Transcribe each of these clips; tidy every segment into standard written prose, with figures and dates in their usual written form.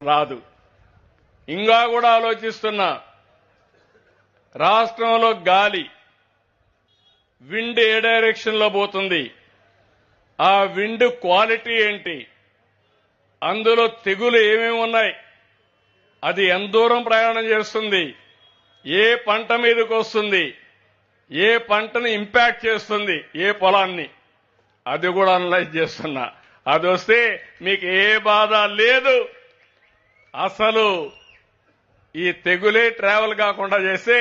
రాదు. ఇంకా కూడా ఆలోచిస్తున్నా, రాష్ట్రంలో గాలి విండ్ ఏ డైరెక్షన్ లో పోతుంది, ఆ విండ్ క్వాలిటీ ఏంటి, అందులో తెగులు ఏమేమి ఉన్నాయి, అది ఎంత దూరం ప్రయాణం చేస్తుంది, ఏ పంట మీదకి వస్తుంది, ఏ పంటని ఇంపాక్ట్ చేస్తుంది, ఏ పొలాన్ని, అది కూడా అనలైజ్ చేస్తున్నా. అది వస్తే మీకు ఏ బాధ లేదు. అసలు ఈ తెగులే ట్రావెల్ కాకుండా చేస్తే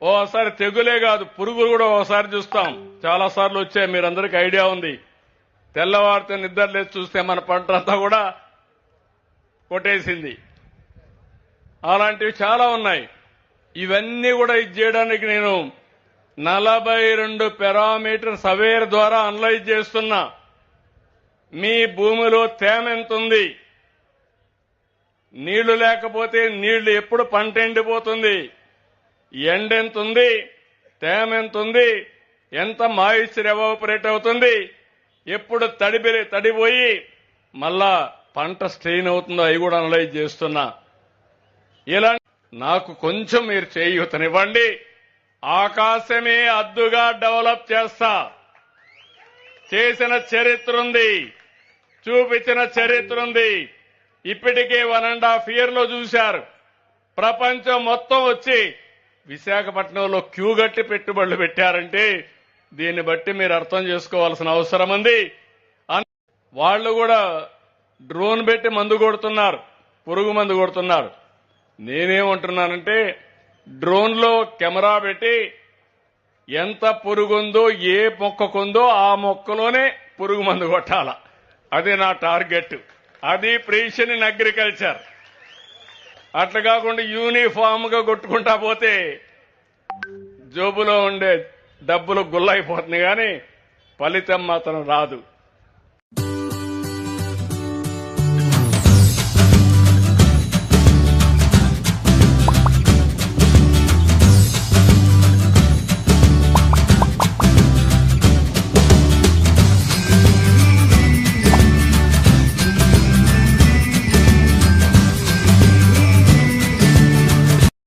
ఓసారి తెగులే కాదు, పురుగులు కూడా ఓసారి చూస్తాం. చాలా సార్లు వచ్చాయి, మీరందరికీ ఐడియా ఉంది. తెల్లవారితే నిద్ర లేచి చూస్తే మన పంట అంతా కూడా కొట్టేసింది. అలాంటివి చాలా ఉన్నాయి. ఇవన్నీ కూడా ఇది చేయడానికి నేను 42 పారామీటర్ సర్వేర్ ద్వారా అనలైజ్ చేస్తున్నా. మీ భూమిలో తేమ ఎంత ఉంది, నీళ్లు లేకపోతే నీళ్లు ఎప్పుడు పంట ఎండిపోతుంది, ఎండెంత ఉంది, తేమ ఎంత ఉంది, ఎంత మాయిశ్చర్ ఎవాపరేట్ అవుతుంది, ఎప్పుడు తడిపోయి మళ్ళా పంట స్ట్రెయిన్ అవుతుందో అవి కూడా అనలైజ్ చేస్తున్నా. ఇలా నాకు కొంచెం మీరు చేయూతనివ్వండి, ఆకాశమే అద్దుగా డెవలప్ చేస్తా. చేసిన చరిత్ర ఉంది, చూపించిన చరిత్ర ఉంది. ఇప్పటికే 1.5 year లో చూశారు. ప్రపంచం మొత్తం వచ్చి విశాఖపట్నంలో క్యూ గట్టి పెట్టుబడులు పెట్టారంటే దీన్ని బట్టి మీరు అర్థం చేసుకోవాల్సిన అవసరం ఉంది. వాళ్ళు కూడా డ్రోన్ పెట్టి మందు కొడుతున్నారు, పురుగు మందు కొడుతున్నారు. నేనేమంటున్నానంటే డ్రోన్లో కెమెరా పెట్టి ఎంత పురుగుందో, ఏ మొక్కకుందో ఆ మొక్కలోనే పురుగు మందు కొట్టాల. అది నా టార్గెట్. అది ప్రిసిషన్ ఇన్ అగ్రికల్చర్. అట్లా కాకుండా యూనిఫామ్ గా కొట్టుకుంటా పోతే జోబులో ఉండే డబ్బులు గుల్లైపోతుంది, కానీ ఫలితం మాత్రం రాదు.